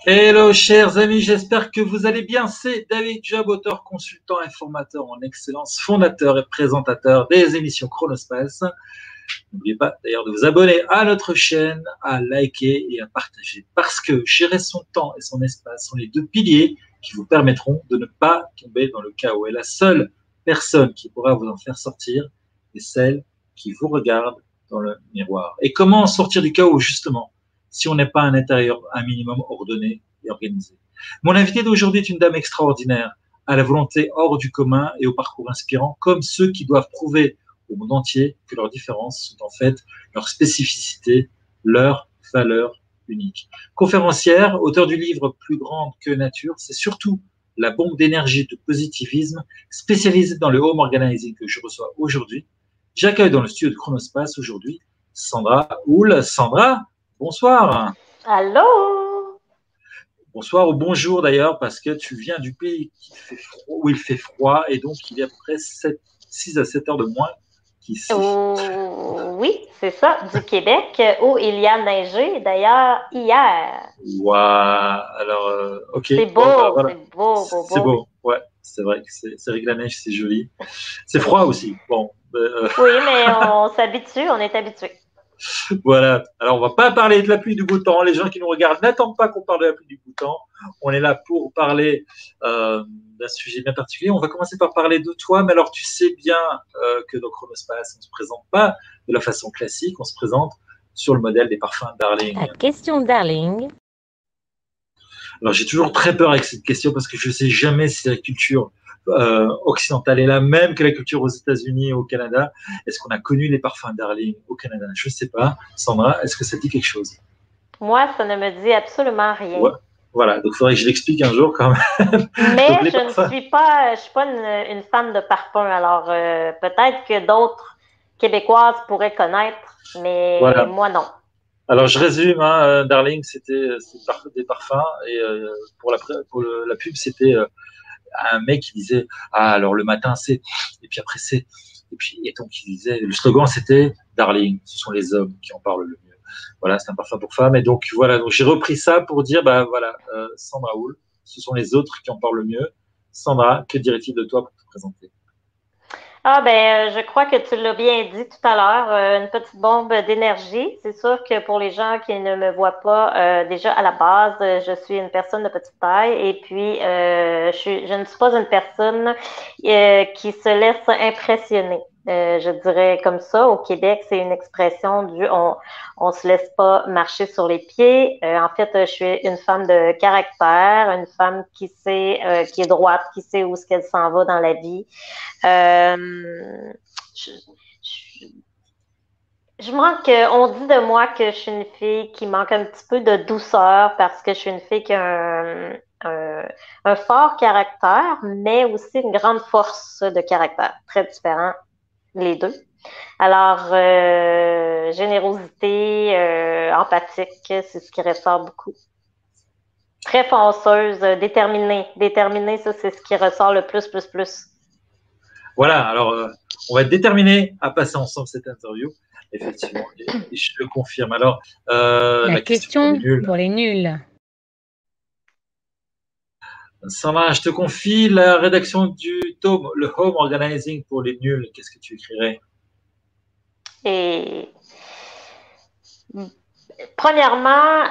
Hello chers amis, j'espère que vous allez bien. C'est David Job, auteur, consultant et formateur en excellence, fondateur et présentateur des émissions Chronospace. N'oubliez pas d'ailleurs de vous abonner à notre chaîne, à liker et à partager parce que gérer son temps et son espace sont les deux piliers qui vous permettront de ne pas tomber dans le chaos. Et la seule personne qui pourra vous en faire sortir est celle qui vous regarde dans le miroir. Et comment sortir du chaos justement si on n'est pas un intérieur un minimum ordonné et organisé? Mon invité d'aujourd'hui est une dame extraordinaire, à la volonté hors du commun et au parcours inspirant, comme ceux qui doivent prouver au monde entier que leurs différences sont en fait leur spécificité, leur valeur unique. Conférencière, auteur du livre Plus grande que nature, c'est surtout la bombe d'énergie et de positivisme spécialisée dans le home organizing que je reçois aujourd'hui. J'accueille dans le studio de Chronospace aujourd'hui Sandra Houle. Sandra, bonsoir. Allô? Bonsoir ou bonjour d'ailleurs, parce que tu viens du pays où il fait froid et donc il y a à peu près 6 à 7 heures de moins qu'ici. Oui, c'est ça, du Québec, où il y a neigé, d'ailleurs, hier. Waouh, alors, ok, bon, bah voilà, C'est beau, beau, c'est beau. beau, ouais, c'est vrai que c'est vrai que la neige, c'est joli. C'est froid aussi, bon, Oui, mais on s'habitue, on est habitué. voilà. Alors, on va pas parler de la pluie du beau temps. Les gens qui nous regardent n'attendent pas qu'on parle de la pluie du beau temps. On est là pour parler d'un sujet bien particulier. On va commencer par parler de toi, mais alors tu sais bien que dans Chronospace, on ne se présente pas de la façon classique, on se présente sur le modèle des parfums La Darling. question Darling. Alors, j'ai toujours très peur avec cette question parce que je ne sais jamais si la culture occidentale est la même que la culture aux États-Unis et au Canada. Est-ce qu'on a connu les parfums Darling au Canada? Je ne sais pas. Sandra, est-ce que ça dit quelque chose? Moi, ça ne me dit absolument rien. Ouais. Voilà, donc il faudrait que je l'explique un jour quand même. Donc Mais les je ne parfums. suis pas une fan de parfum, alors peut-être que d'autres Québécoises pourraient connaître, mais Voilà. moi non. Alors je résume, hein, Darling, c'était des parfums et pour la pub, c'était un mec qui disait ah alors le matin c'est et puis après c'est et donc il disait le slogan c'était Darling, ce sont les hommes qui en parlent le mieux. Voilà, c'est un parfum pour femmes et donc voilà, donc j'ai repris ça pour dire bah voilà, Sandra Houle, ce sont les autres qui en parlent le mieux. Sandra, que dirait-il de toi pour te présenter? Ah ben, je crois que tu l'as bien dit tout à l'heure, une petite bombe d'énergie. C'est sûr que pour les gens qui ne me voient pas, déjà à la base, je suis une personne de petite taille et puis je ne suis pas une personne qui se laisse impressionner. Je dirais comme ça. Au Québec, c'est une expression du on se laisse pas marcher sur les pieds. En fait, je suis une femme de caractère, une femme qui sait, qui est droite, qui sait où ce qu'elle s'en va dans la vie. Je, je, je manque, on dit de moi que je suis une fille qui manque un petit peu de douceur parce que je suis une fille qui a un fort caractère, mais aussi une grande force de caractère. Très différent, les deux. Alors, générosité, empathique, c'est ce qui ressort beaucoup. Très fonceuse, déterminée. Déterminée, ça, c'est ce qui ressort le plus, plus, plus. Voilà, alors on va être déterminés à passer ensemble cette interview, effectivement, et je le confirme. Alors, La la question pour les question nuls. pour les nuls. Sandra, je te confie la rédaction du tome, le Home Organizing pour les nuls. Qu'est-ce que tu écrirais? Et premièrement,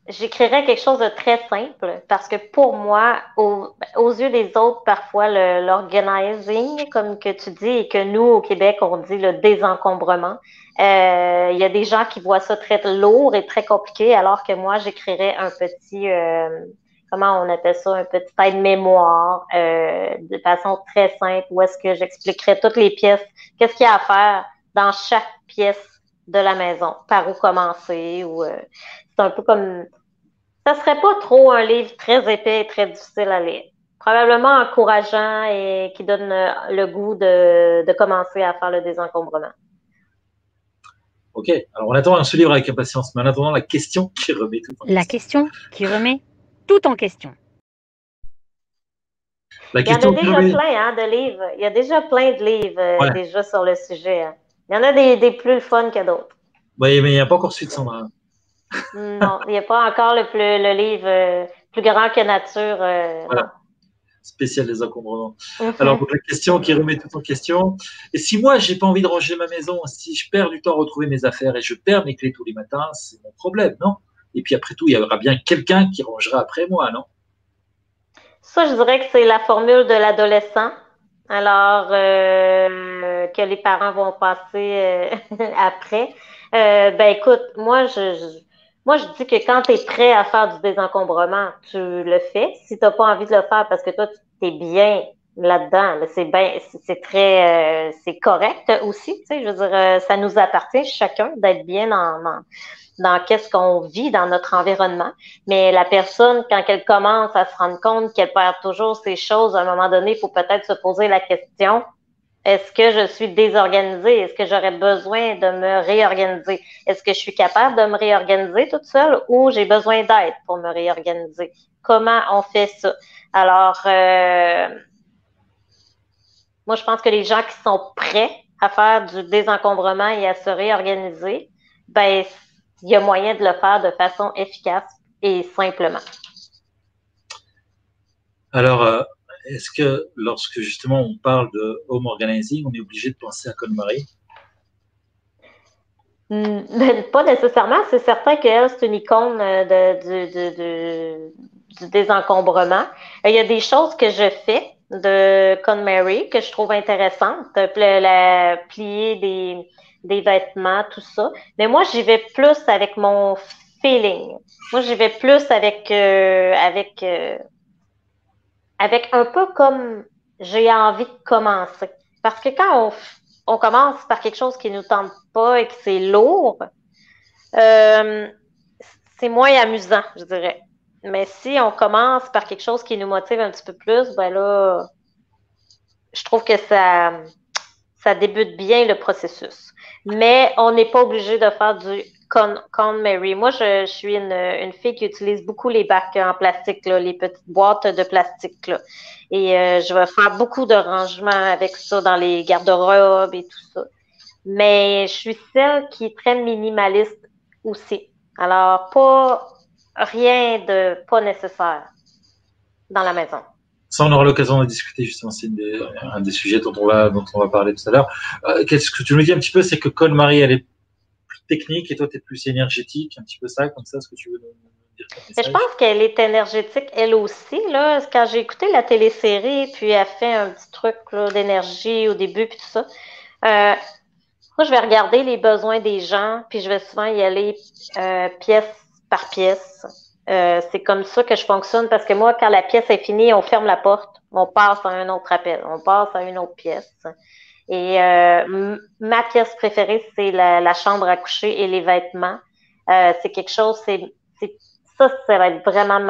j'écrirais quelque chose de très simple parce que pour moi, aux yeux des autres, parfois l'organizing, comme que tu dis, et que nous, au Québec, on dit le désencombrement. Il y a des gens qui voient ça très lourd et très compliqué, alors que moi, j'écrirais un petit, comment on appelle ça, un petit aide-mémoire de façon très simple où est-ce que j'expliquerais toutes les pièces, qu'est-ce qu'il y a à faire dans chaque pièce de la maison, par où commencer ou c'est un peu comme ça serait pas trop un livre très épais et très difficile à lire. Probablement encourageant et qui donne le goût de commencer à faire le désencombrement. Ok, alors on attend ce livre avec impatience, mais en attendant la question qui remet tout en La question. question qui remet tout en question. La Il y en a question qui déjà remet. plein hein, de livres. Il y a déjà plein de livres Ouais, déjà sur le sujet. Hein. Il y en a des plus fun que d'autres. ouais mais il n'y a pas encore su de Sandra. Non, il n'y a pas encore le livre plus grand que nature. Non. Voilà, spécial des encombrements. Alors, Mhm. donc, la question qui remet tout en question. Et si moi, j'ai pas envie de ranger ma maison, si je perds du temps à retrouver mes affaires et je perds mes clés tous les matins, c'est mon problème, non? Et puis après tout, il y aura bien quelqu'un qui rangera après moi, non? Ça, je dirais que c'est la formule de l'adolescent. Alors, que les parents vont passer après. Ben écoute, moi, je dis que quand tu es prêt à faire du désencombrement, tu le fais. Si tu n'as pas envie de le faire parce que toi, tu es bien là-dedans, là, c'est bien, c'est très, c'est correct aussi. Tu sais, je veux dire, ça nous appartient chacun d'être bien dans qu'est-ce qu'on vit dans notre environnement. Mais la personne, quand elle commence à se rendre compte qu'elle perd toujours ces choses, à un moment donné, il faut peut-être se poser la question, est-ce que je suis désorganisée? Est-ce que j'aurais besoin de me réorganiser? Est-ce que je suis capable de me réorganiser toute seule ou j'ai besoin d'aide pour me réorganiser? Comment on fait ça? Alors, moi, je pense que les gens qui sont prêts à faire du désencombrement et à se réorganiser, ben, il y a moyen de le faire de façon efficace et simplement. Alors, est-ce que lorsque justement on parle de home organizing, on est obligé de penser à KonMari? Pas nécessairement. C'est certain qu'elle, c'est une icône du désencombrement. Il y a des choses que je fais de KonMari que je trouve intéressantes. Plier des vêtements, tout ça. Mais moi, j'y vais plus avec mon feeling. Moi, j'y vais plus avec un peu comme j'ai envie de commencer. Parce que quand on commence par quelque chose qui ne nous tente pas et que c'est lourd, euh, c'est moins amusant, je dirais. Mais si on commence par quelque chose qui nous motive un petit peu plus, ben là, je trouve que ça débute bien le processus. Mais on n'est pas obligé de faire du KonMari. Moi, je suis une fille qui utilise beaucoup les bacs en plastique, là, les petites boîtes de plastique. Là. Et je vais faire beaucoup de rangements avec ça dans les garde-robes et tout ça. Mais je suis celle qui est très minimaliste aussi. Alors, pas rien de pas nécessaire dans la maison. Ça, on aura l'occasion de discuter justement. C'est un des sujets dont on va parler tout à l'heure. Qu'est-ce que tu nous dis un petit peu, c'est que KonMari, elle est plus technique et toi, tu es plus énergétique, un petit peu ça, comme ça, ce que tu veux nous dire comme Mais je message? pense qu'elle est énergétique, elle aussi. Là. Quand j'ai écouté la télésérie, puis elle fait un petit truc là, d'énergie au début, puis tout ça, moi, je vais regarder les besoins des gens, puis je vais souvent y aller pièce par pièce. C'est comme ça que je fonctionne parce que moi, quand la pièce est finie, on ferme la porte, on passe à un autre appel, on passe à une autre pièce. Et ma pièce préférée, c'est la chambre à coucher et les vêtements. C'est quelque chose, ça va être vraiment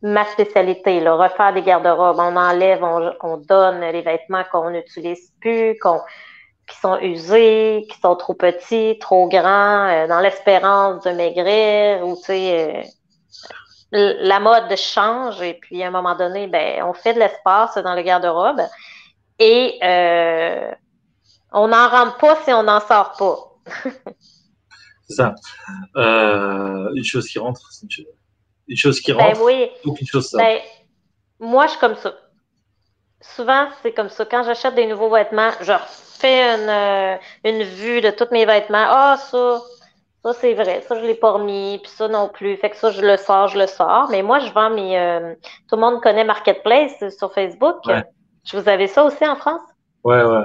ma spécialité, là, refaire des garde-robes. On enlève, on donne les vêtements qu'on n'utilise plus, qui sont usés, qui sont trop petits, trop grands, dans l'espérance de maigrir, ou tu sais, la mode change et puis à un moment donné, ben, on fait de l'espace dans le garde-robe et on n'en rentre pas si on n'en sort pas. C'est ça. Une chose qui rentre, c'est une chose qui Ben rentre, oui, donc une chose sort. ben moi je suis comme ça. Souvent, c'est comme ça. Quand j'achète des nouveaux vêtements, je refais une vue de tous mes vêtements. Ah, ça c'est vrai. Ça, je l'ai pas remis. Puis ça non plus. Fait que ça, je le sors, je le sors. Mais moi, je vends tout le monde connaît Marketplace sur Facebook. Ouais, Vous avez ça aussi en France? ouais, ouais.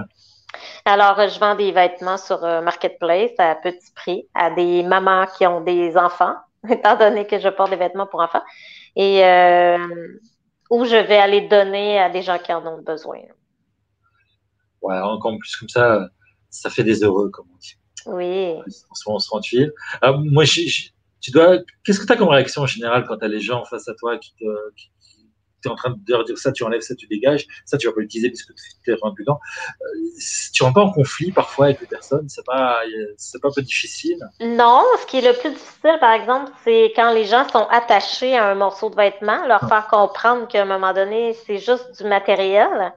Alors, je vends des vêtements sur Marketplace à petit prix à des mamans qui ont des enfants, étant donné que je porte des vêtements pour enfants. Et où je vais aller donner à des gens qui en ont besoin. Ouais, encore plus comme ça fait des heureux, comme on dit. Oui. En ce moment, on se rend utile. Moi, qu'est-ce que tu as comme réaction en général quand tu as les gens face à toi qui es en train de leur dire ça, tu enlèves ça, tu dégages, ça, tu vas pas l'utiliser parce que tu es impudent. Tu rentres pas en conflit parfois avec les personnes, c'est pas un peu difficile. Non, ce qui est le plus difficile, par exemple, c'est quand les gens sont attachés à un morceau de vêtement, leur faire comprendre qu'à un moment donné, c'est juste du matériel.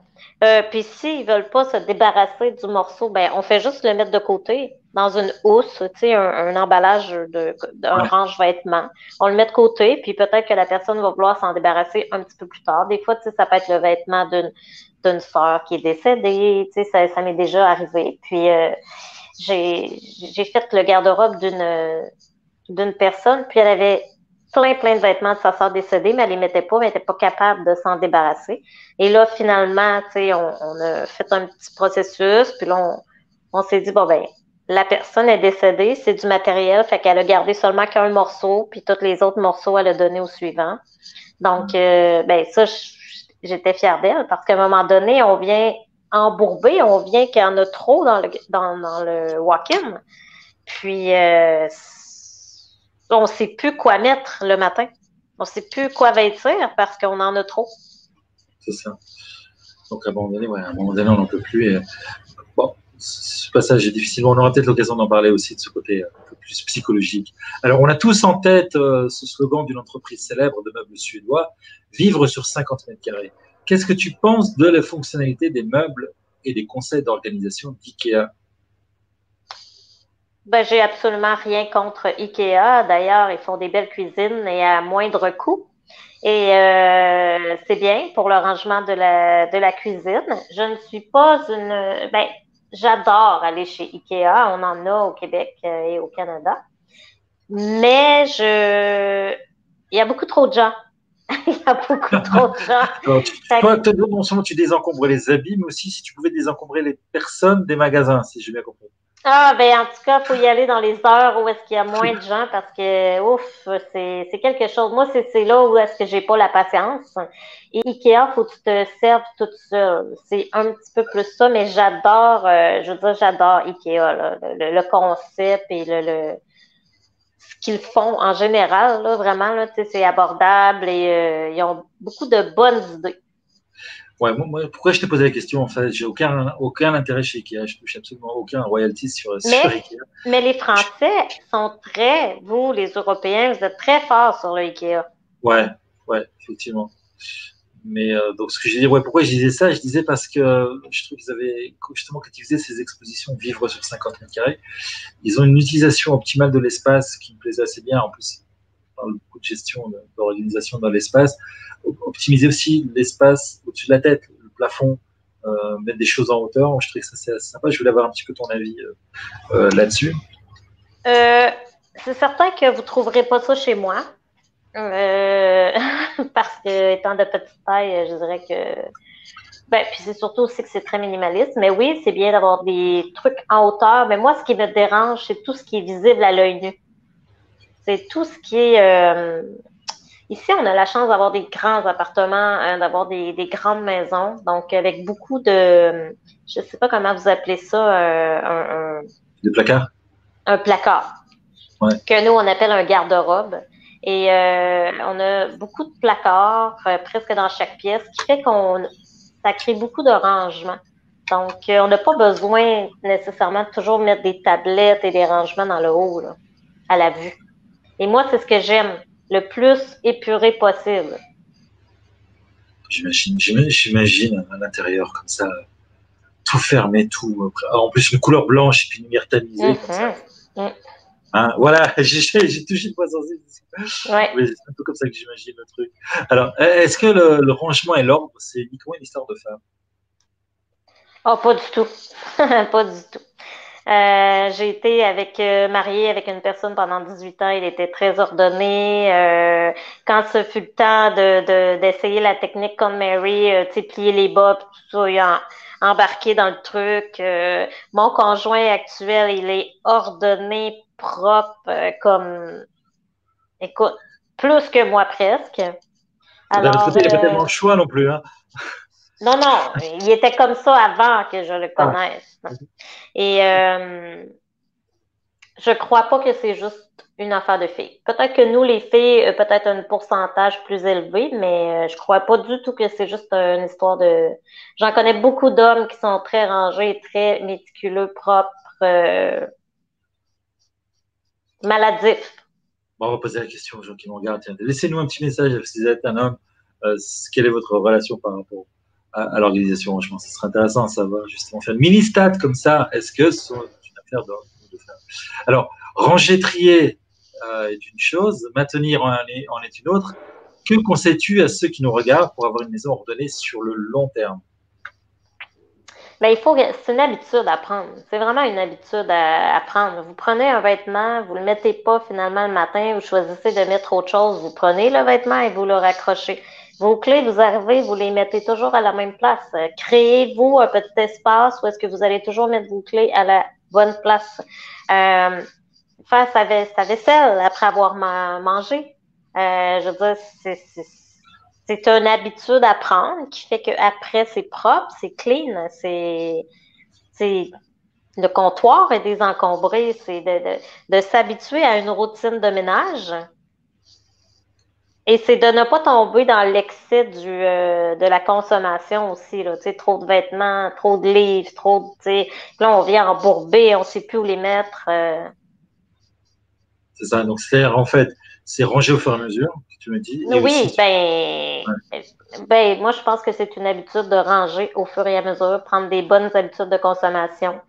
Puis s'ils veulent pas se débarrasser du morceau, ben on fait juste le mettre de côté dans une housse, tu sais, un emballage d'un Ouais. range-vêtements. On le met de côté, puis peut-être que la personne va vouloir s'en débarrasser un petit peu plus tard. Des fois, tu sais, ça peut être le vêtement d'une sœur qui est décédée, tu sais, ça m'est déjà arrivé. Puis j'ai fait le garde-robe d'une personne, puis elle avait plein de vêtements de sa sœur décédée, mais elle les mettait pas, mais elle n'était pas capable de s'en débarrasser. Et là, finalement, tu sais, on a fait un petit processus, puis là, on s'est dit, bon, ben, la personne est décédée, c'est du matériel, fait qu'elle a gardé seulement qu'un morceau, puis tous les autres morceaux, elle a donné au suivant. Donc, ben, ça, j'étais fière d'elle, parce qu'à un moment donné, on vient embourber, on vient qu'il y en a trop dans le walk-in. Puis, on ne sait plus quoi mettre le matin. On ne sait plus quoi vêtir parce qu'on en a trop. C'est ça. Donc, à un moment donné, on n'en peut plus. Et, bon, ce passage est difficile. On aura peut-être l'occasion d'en parler aussi de ce côté un peu plus psychologique. Alors, on a tous en tête ce slogan d'une entreprise célèbre de meubles suédois, vivre sur 50 mètres carrés. Qu'est-ce que tu penses de la fonctionnalité des meubles et des conseils d'organisation d'IKEA? Ben, j'ai absolument rien contre IKEA. D'ailleurs, ils font des belles cuisines et à moindre coût. Et c'est bien pour le rangement de la cuisine. Je ne suis pas une... Ben, j'adore aller chez IKEA. On en a au Québec et au Canada. Mais il y a beaucoup trop de gens. Il y a beaucoup trop de gens. Alors, Fait toi, non seulement tu désencombres les habits, mais aussi si tu pouvais désencombrer les personnes des magasins, si j'ai bien compris. Ah, ben, en tout cas, il faut y aller dans les heures où est-ce qu'il y a moins de gens parce que, ouf, c'est quelque chose. Moi, c'est là où est-ce que j'ai pas la patience. Et Ikea, faut que tu te serves toute seule. C'est un petit peu plus ça, mais j'adore, je veux dire, j'adore Ikea, là, le concept et ce qu'ils font en général, là, vraiment, là, tu sais, c'est abordable et ils ont beaucoup de bonnes idées. Ouais, pourquoi je t'ai posé la question? En fait, j'ai aucun intérêt chez Ikea. Je touche absolument aucun royalty sur Mais, Ikea. mais les Français sont très, vous, les Européens, vous êtes très forts sur le Ikea. Ouais, ouais, effectivement. Mais donc, ce que je disais, ouais, pourquoi je disais ça? Je disais parce que je trouve qu'ils avaient, justement, quand ils faisaient ces expositions vivre sur 50 mètres carrés, ils ont une utilisation optimale de l'espace qui me plaisait assez bien. En plus, on parle beaucoup de gestion, d'organisation dans l'espace. Optimiser aussi l'espace au-dessus de la tête, le plafond, mettre des choses en hauteur. Je trouvais que ça, c'est assez sympa. Je voulais avoir un petit peu ton avis là-dessus. Euh, c'est certain que vous ne trouverez pas ça chez moi. Euh, parce que, étant de petite taille, je dirais que. Ben, puis c'est surtout aussi que c'est très minimaliste. Mais oui, c'est bien d'avoir des trucs en hauteur. Mais moi, ce qui me dérange, c'est tout ce qui est visible à l'œil nu. C'est tout ce qui est. Ici, on a la chance d'avoir des grands appartements, hein, d'avoir des grandes maisons. Donc, avec beaucoup de. Je ne sais pas comment vous appelez ça, Des placards. un placard. Ouais. Que nous, on appelle un garde-robe. Et on a beaucoup de placards, presque dans chaque pièce, ce qui fait ça crée beaucoup de rangements. Donc, on n'a pas besoin nécessairement de toujours mettre des tablettes et des rangements dans le haut, là, à la vue. Et moi, c'est ce que j'aime, le plus épuré possible. J'imagine à l'intérieur comme ça, tout fermé, tout. En plus, une couleur blanche et puis une lumière tamisée comme ça. Mm. Hein, voilà, j'ai touché le point sensible. Ouais. Oui, c'est un peu comme ça que j'imagine le truc. Alors, est-ce que le rangement et l'ordre, c'est uniquement une histoire de femme? Oh, pas du tout. Pas du tout. J'ai été mariée avec une personne pendant 18 ans. Il était très ordonné. Quand ce fut le temps d'essayer la technique comme Mary, tu sais, plier les bas, puis tout ça, il a embarqué dans le truc. Mon conjoint actuel, il est ordonné, propre, comme, écoute, plus que moi presque. D'un autre Alors, côté, il n'y a pas tellement le choix non plus. Hein. non, il était comme ça avant que je le Ah. connaisse. Et je crois pas que c'est juste une affaire de filles. Peut-être que nous, les filles, peut-être un pourcentage plus élevé, mais je crois pas du tout que c'est juste une histoire de... J'en connais beaucoup d'hommes qui sont très rangés, très méticuleux, propres, maladifs. Bon, on va poser la question aux gens qui nous regardent. Tiens, laissez-nous un petit message si vous êtes un homme. Quelle est votre relation par rapport à l'organisation. Je pense que ce serait intéressant à savoir, justement, faire une mini-stat comme ça. Est-ce que c'est une affaire de faire. Alors, ranger, trier est une chose, maintenir en est une autre. Que conseilles-tu à ceux qui nous regardent pour avoir une maison ordonnée sur le long terme? Mais c'est une habitude à prendre. C'est vraiment une habitude à prendre. Vous prenez un vêtement, vous le mettez pas finalement le matin, vous choisissez de mettre autre chose, vous prenez le vêtement et vous le raccrochez. Vos clés, vous arrivez, vous les mettez toujours à la même place. Créez-vous un petit espace où est-ce que vous allez toujours mettre vos clés à la bonne place. Faire sa vaisselle après avoir mangé. Je veux dire, c'est une habitude à prendre qui fait qu'après, c'est propre, c'est clean, le comptoir est désencombré, c'est de s'habituer à une routine de ménage. Et c'est de ne pas tomber dans l'excès de la consommation aussi, là, tu sais, trop de vêtements, trop de livres, là, on vient embourber, on ne sait plus où les mettre. C'est ça. Donc, en fait, c'est ranger au fur et à mesure, que tu me dis. Et Oui, aussi, moi, je pense que c'est une habitude de ranger au fur et à mesure, prendre des bonnes habitudes de consommation.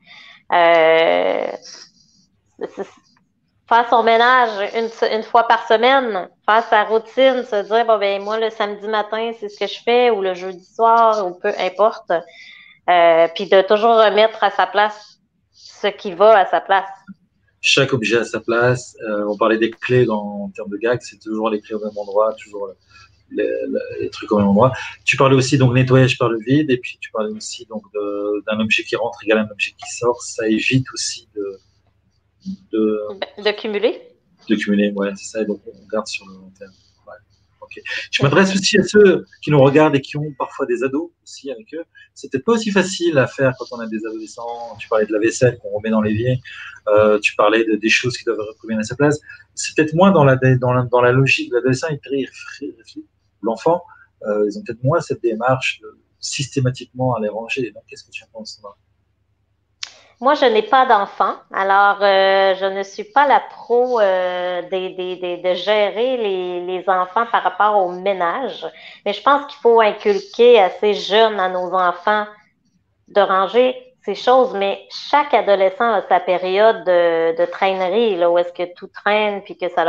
Faire son ménage une fois par semaine, faire sa routine, se dire, bon, ben, moi, le samedi matin, c'est ce que je fais, ou le jeudi soir, ou peu importe. Puis de toujours remettre à sa place ce qui va à sa place. chaque objet à sa place. On parlait des clés en termes de gags, c'est toujours les clés au même endroit, toujours les trucs au même endroit. Tu parlais aussi donc nettoyage par le vide, et puis tu parlais aussi donc d'un objet qui rentre égale un objet qui sort. Ça évite aussi de cumuler. De cumuler, ouais, c'est ça. Et donc on garde sur le long terme. Ouais. Okay. Je m'adresse aussi à ceux qui nous regardent et qui ont parfois des ados aussi avec eux. C'est peut-être pas aussi facile à faire quand on a des adolescents. Tu parlais de la vaisselle qu'on remet dans l'évier. Tu parlais des choses qui doivent revenir à sa place. C'est peut-être moins dans la logique de l'adolescent. L'enfant, ils ont peut-être moins cette démarche de systématiquement à les ranger. Donc, qu'est-ce que tu en penses, toi? Moi, je n'ai pas d'enfant, alors je ne suis pas la pro de gérer les enfants par rapport au ménage. Mais je pense qu'il faut inculquer assez jeune à nos enfants de ranger ces choses. Mais chaque adolescent a sa période de traînerie, là, où est-ce que tout traîne, puis que ça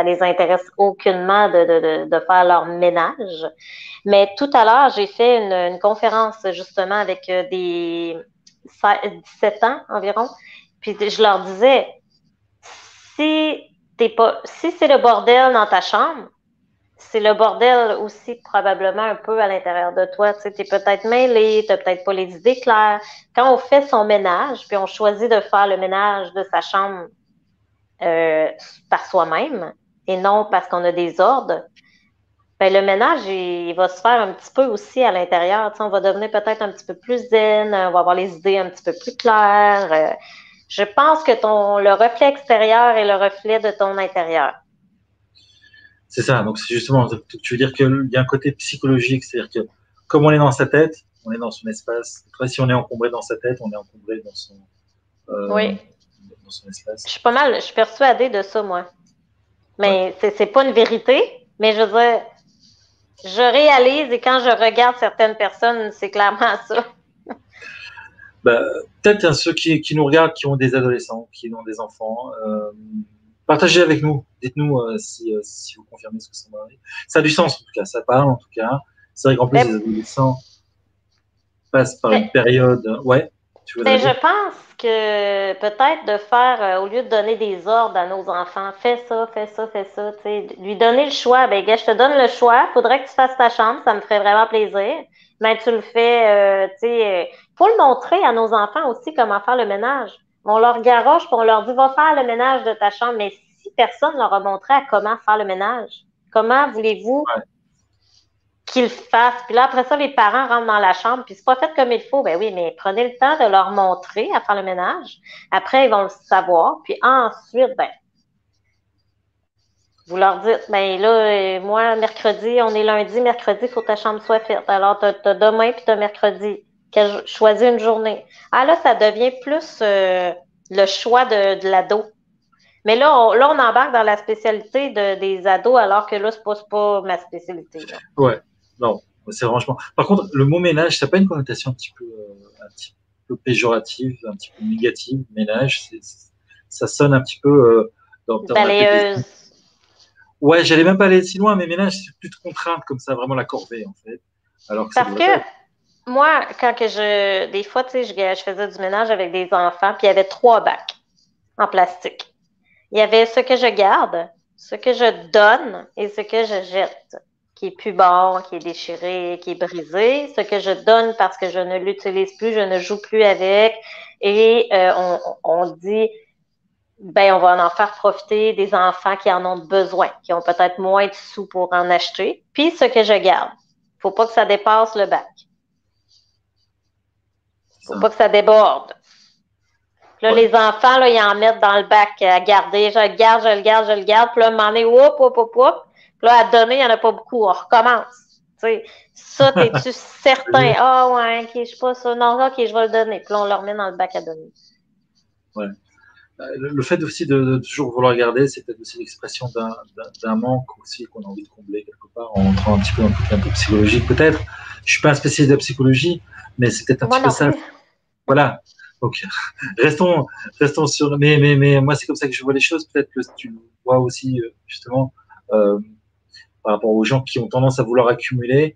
les intéresse aucunement de faire leur ménage. Mais tout à l'heure, j'ai fait une conférence justement avec des 17 ans environ. Puis je leur disais, si c'est le bordel dans ta chambre, c'est le bordel aussi probablement un peu à l'intérieur de toi. Tu sais, t'es peut-être mêlé, t'as peut-être pas les idées claires. Quand on fait son ménage, puis on choisit de faire le ménage de sa chambre par soi-même et non parce qu'on a des ordres, ben, le ménage, il va se faire un petit peu aussi à l'intérieur. Tu sais, on va devenir peut-être un petit peu plus zen, on va avoir les idées un petit peu plus claires. Je pense que le reflet extérieur est le reflet de ton intérieur. C'est ça. Donc, c'est justement, tu veux dire qu'il y a un côté psychologique, c'est-à-dire que comme on est dans sa tête, on est dans son espace. Après, si on est encombré dans sa tête, on est encombré Oui. dans son espace. Je suis persuadée de ça, moi. Mais c'est pas une vérité, mais je veux dire, je réalise et quand je regarde certaines personnes, c'est clairement ça. Bah, peut-être ceux qui nous regardent, qui ont des adolescents, qui ont des enfants, partagez avec nous. Dites-nous si vous confirmez ce que ça va. Ça a du sens en tout cas, ça parle en tout cas. C'est vrai qu'en plus, les adolescents passent par une période. Ouais, tu veux dire? Je pense que peut-être de faire, au lieu de donner des ordres à nos enfants, fais ça, fais ça, fais ça, tu sais, lui donner le choix, ben gars, je te donne le choix, faudrait que tu fasses ta chambre, ça me ferait vraiment plaisir. Mais tu le fais, tu sais, faut le montrer à nos enfants aussi comment faire le ménage. On leur garoche, puis on leur dit, va faire le ménage de ta chambre, mais si personne leur a montré à comment faire le ménage, comment voulez-vous qu'ils fassent. Puis là, après ça, les parents rentrent dans la chambre, puis c'est pas fait comme il faut. Ben oui, mais prenez le temps de leur montrer à faire le ménage. Après, ils vont le savoir. Puis ensuite, ben, vous leur dites, ben là, moi, mercredi, on est lundi, mercredi, il faut que ta chambre soit faite. Alors, t'as demain puis t'as mercredi. Choisis une journée. Ah là, ça devient plus le choix de l'ado. Mais là, on embarque dans la spécialité des ados, alors que là, c'est pas ma spécialité. Là. Ouais, non. C'est rangement. Par contre, le mot ménage, ça n'a pas une connotation un petit peu péjorative, un petit peu négative. Ménage, ça sonne un petit peu dans la tête des... Balayeuse. Ouais, j'allais même pas aller si loin, mais ménage, c'est plus de contrainte comme ça, vraiment la corvée, en fait. Alors que ça Parce devrait que pas moi, des fois, tu sais, je faisais du ménage avec des enfants, puis il y avait 3 bacs en plastique. Il y avait ce que je garde, ce que je donne et ce que je jette, qui est plus bon, qui est déchiré, qui est brisé, ce que je donne parce que je ne l'utilise plus, je ne joue plus avec, et on dit, ben, on va en faire profiter des enfants qui en ont besoin, qui ont peut-être moins de sous pour en acheter, puis ce que je garde. Faut pas que ça dépasse le bac. Faut ça. pas que ça déborde. Là, Ouais. les enfants, là, ils en mettent dans le bac à garder. Je le garde, je le garde, je le garde. Puis là, à un moment donné, oup. Puis là, à donner, il n'y en a pas beaucoup. On recommence. Tu sais, ça, t'es-tu certain? Ah, ouais, ok, je sais pas ça. Non, ok, je vais le donner. Puis là, on le remet dans le bac à donner. Ouais. Le fait aussi de toujours vouloir garder, c'est peut-être aussi l'expression d'un manque aussi qu'on a envie de combler quelque part en entrant un petit peu dans le côté un peu psychologique. Peut-être, je suis pas un spécialiste de la psychologie, mais c'est peut-être un Moi petit peu non ça. plus. Voilà. Donc, restons sur. Mais moi, c'est comme ça que je vois les choses. Peut-être que tu le vois aussi, justement, euh, par rapport aux gens qui ont tendance à vouloir accumuler,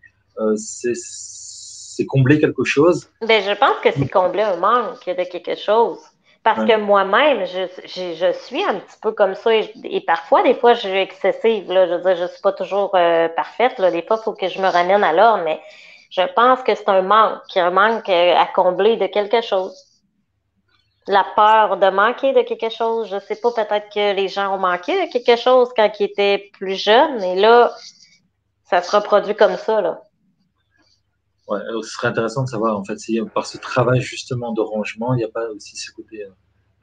c'est combler quelque chose. Ben, je pense que c'est combler un manque de quelque chose. Parce Ouais. que moi-même, je suis un petit peu comme ça et parfois, des fois, je suis excessive. Là, je veux dire, je suis pas toujours parfaite. Là. Des fois, il faut que je me ramène à l'ordre, mais je pense que c'est un manque à combler de quelque chose. La peur de manquer de quelque chose. Je sais pas, peut-être que les gens ont manqué de quelque chose quand ils étaient plus jeunes et là, ça se reproduit comme ça, là. Ouais, alors, ce serait intéressant de savoir, en fait, si par ce travail justement de rangement, il n'y a pas aussi ce côté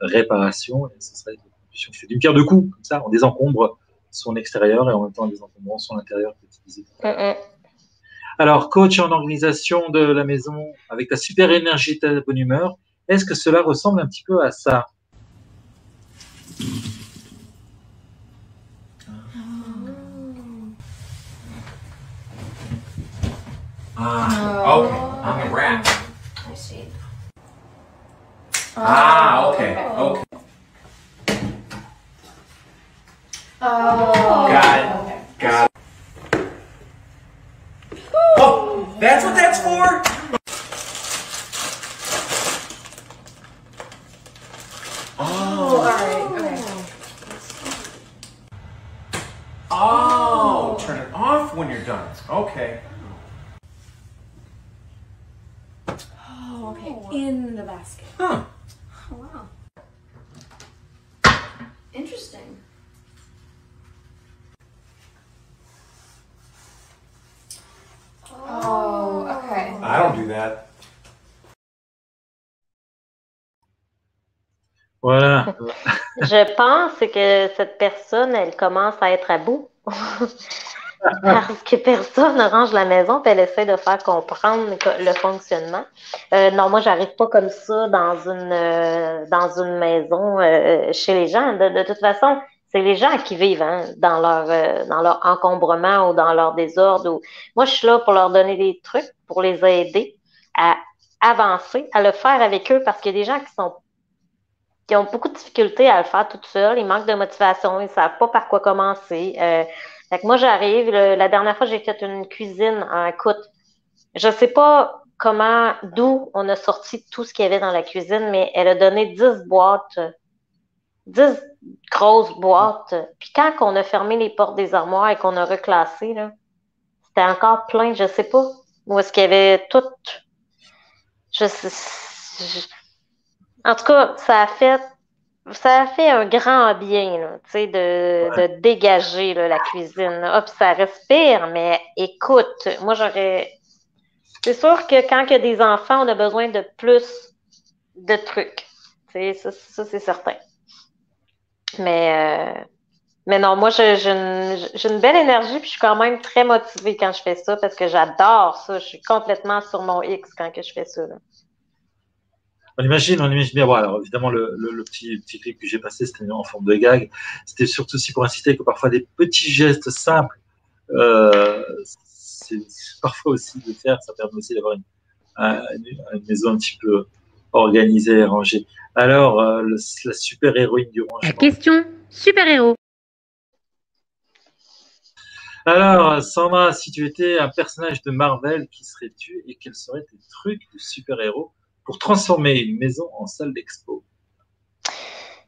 réparation, et ce serait une solution qui fait d'une pierre deux coups, comme ça, on désencombre son extérieur et en même temps en désencombrant son intérieur. Que tu disais tout à l'heure. Alors, coach en organisation de la maison, avec ta super énergie et ta bonne humeur, est-ce que cela ressemble un petit peu à ça? Okay, on the rack. I see. Okay. Oh. Got it. Okay. Got it. Oh, that's what that's for? Oh, alright, okay. Oh, turn it off when you're done. Okay. Oh, okay. In the basket. Huh. Oh, wow. Interesting. Oh, okay. I don't do that. Voilà. Je pense que cette personne, elle commence à être à bout. Parce que personne ne range la maison, puis elle essaie de faire comprendre le fonctionnement. Non, moi, j'arrive pas comme ça dans une maison chez les gens. De toute façon, c'est les gens qui vivent hein, dans leur encombrement ou dans leur désordre. Moi, je suis là pour leur donner des trucs, pour les aider à avancer, à le faire avec eux, parce qu'il y a des gens qui ont beaucoup de difficultés à le faire toute seule. Ils manquent de motivation, ils ne savent pas par quoi commencer. Fait que moi, j'arrive. La dernière fois, j'ai fait une cuisine en écoute. Je ne sais pas d'où on a sorti tout ce qu'il y avait dans la cuisine, mais elle a donné 10 boîtes, 10 grosses boîtes. Puis quand on a fermé les portes des armoires et qu'on a reclassé, là, c'était encore plein, je ne sais pas. Où est-ce qu'il y avait tout. En tout cas, ça a fait un grand bien, là, tu sais, de dégager là, la cuisine. Là. Hop, ça respire, mais écoute, moi c'est sûr que quand il y a des enfants, on a besoin de plus de trucs. Tu sais, ça c'est certain. Mais non, moi j'ai une belle énergie, puis je suis quand même très motivée quand je fais ça parce que j'adore ça. Je suis complètement sur mon X quand que je fais ça. Là. On imagine bien. Bon, alors évidemment, le petit clip que j'ai passé, c'était en forme de gag. C'était surtout aussi pour inciter que parfois des petits gestes simples c'est parfois aussi de faire, ça permet aussi d'avoir une maison un petit peu organisée, rangée. Alors, la super-héroïne du rangement. La question super-héros. Alors, Sandra, si tu étais un personnage de Marvel, qui serais-tu et quels seraient tes trucs de super-héros pour transformer une maison en salle d'expo?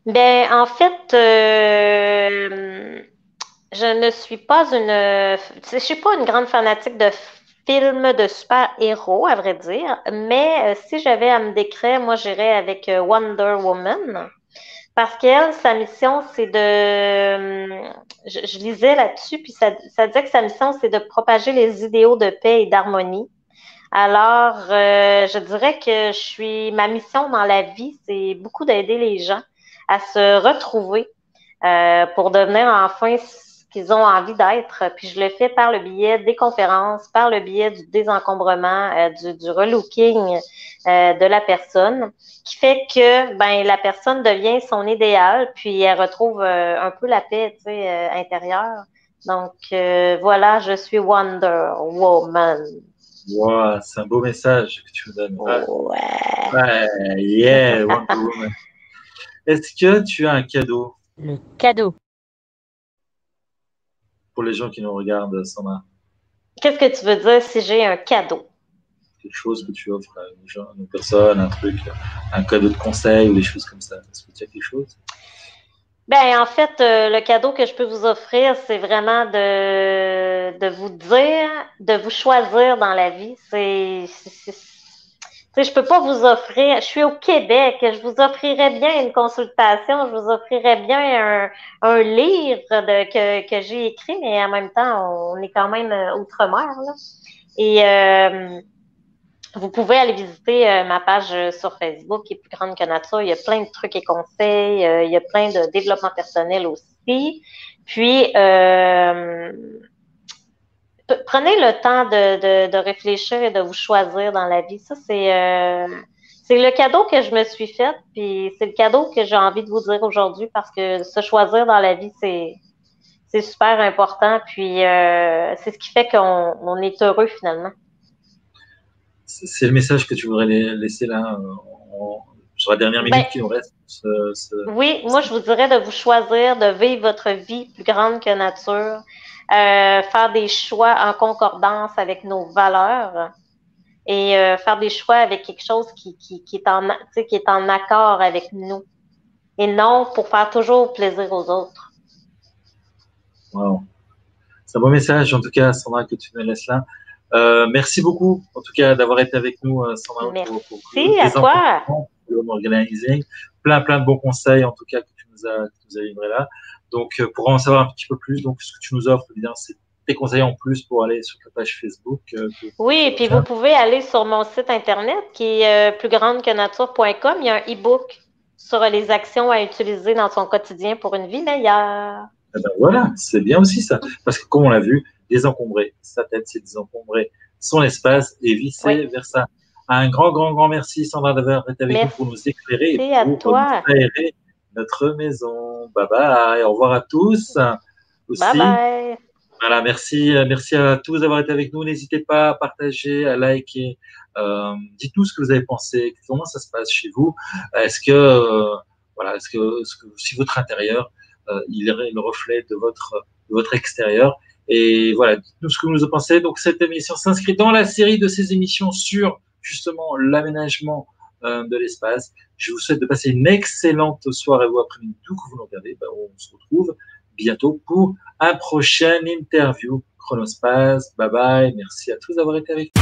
Ben, en fait, je ne suis pas je suis pas une grande fanatique de films de super-héros, à vrai dire, mais si j'avais à me décrire, moi, j'irais avec Wonder Woman. Parce qu'elle, sa mission, c'est je lisais là-dessus, puis ça disait que sa mission, c'est de propager les idéaux de paix et d'harmonie. Alors, je dirais que ma mission dans la vie, c'est beaucoup d'aider les gens à se retrouver pour devenir enfin ce qu'ils ont envie d'être. Puis je le fais par le biais des conférences, par le biais du désencombrement, du relooking de la personne, qui fait que la personne devient son idéal, puis elle retrouve un peu la paix, intérieure. Donc voilà, je suis Wonder Woman. Wow, c'est un beau message que tu me donnes. Ouais. Yeah, Wonder Woman. Est-ce que tu as un cadeau Le cadeau. pour les gens qui nous regardent, Sandra? Qu'est-ce que tu veux dire si j'ai un cadeau? Quelque chose que tu offres à une personne, un truc, un cadeau de conseil ou des choses comme ça. Est-ce que tu as quelque chose? Ben, en fait, le cadeau que je peux vous offrir, c'est vraiment de vous dire, de vous choisir dans la vie. Je peux pas vous offrir, je suis au Québec, je vous offrirais bien une consultation, je vous offrirais bien un livre que j'ai écrit, mais en même temps, on est quand même outre-mer, là. Et vous pouvez aller visiter ma page sur Facebook qui est Plus grande que nature. Il y a plein de trucs et conseils. Il y a plein de développement personnel aussi. Puis, prenez le temps de réfléchir et de vous choisir dans la vie. Ça, c'est le cadeau que je me suis fait. Puis, c'est le cadeau que j'ai envie de vous dire aujourd'hui parce que se choisir dans la vie, c'est super important. Puis, c'est ce qui fait qu'on est heureux finalement. C'est le message que tu voudrais laisser là sur la dernière minute qui nous reste. Oui, moi, je vous dirais de vous choisir, de vivre votre vie plus grande que nature, faire des choix en concordance avec nos valeurs et faire des choix avec quelque chose qui est en accord avec nous et non pour faire toujours plaisir aux autres. Wow. C'est un beau message, en tout cas, Sandra, que tu nous laisses là. Merci beaucoup, en tout cas, d'avoir été avec nous, Sandra. Merci à toi. Pour l'organising. Plein de bons conseils, en tout cas, que tu nous as livrés là. Donc, pour en savoir un petit peu plus, donc, ce que tu nous offres, eh bien, c'est tes conseils en plus pour aller sur ta page Facebook. Oui, et puis vous pouvez aller sur mon site internet qui est plusgrandequenature.com. Il y a un e-book sur les actions à utiliser dans son quotidien pour une vie meilleure. Eh ben voilà, c'est bien aussi ça. Parce que comme on l'a vu, désencombrer sa tête, c'est désencombrer son espace et vice-versa. Un grand merci, Sandra, d'avoir été avec nous pour nous éclairer et pour nous aérer notre maison. Bye bye. Au revoir à tous. Aussi. Bye bye. Voilà, merci à tous d'avoir été avec nous. N'hésitez pas à partager, à liker. Dites-nous ce que vous avez pensé, comment ça se passe chez vous. Est-ce que si votre intérieur il est le reflet de votre extérieur. Et voilà, dites-nous ce que vous en pensez. Donc, cette émission s'inscrit dans la série de ces émissions sur, justement, l'aménagement de l'espace. Je vous souhaite de passer une excellente soirée, vous, après-midi, d'où que vous nous regardez. On se retrouve bientôt pour un prochain interview Chronospace. Bye bye. Merci à tous d'avoir été avec nous.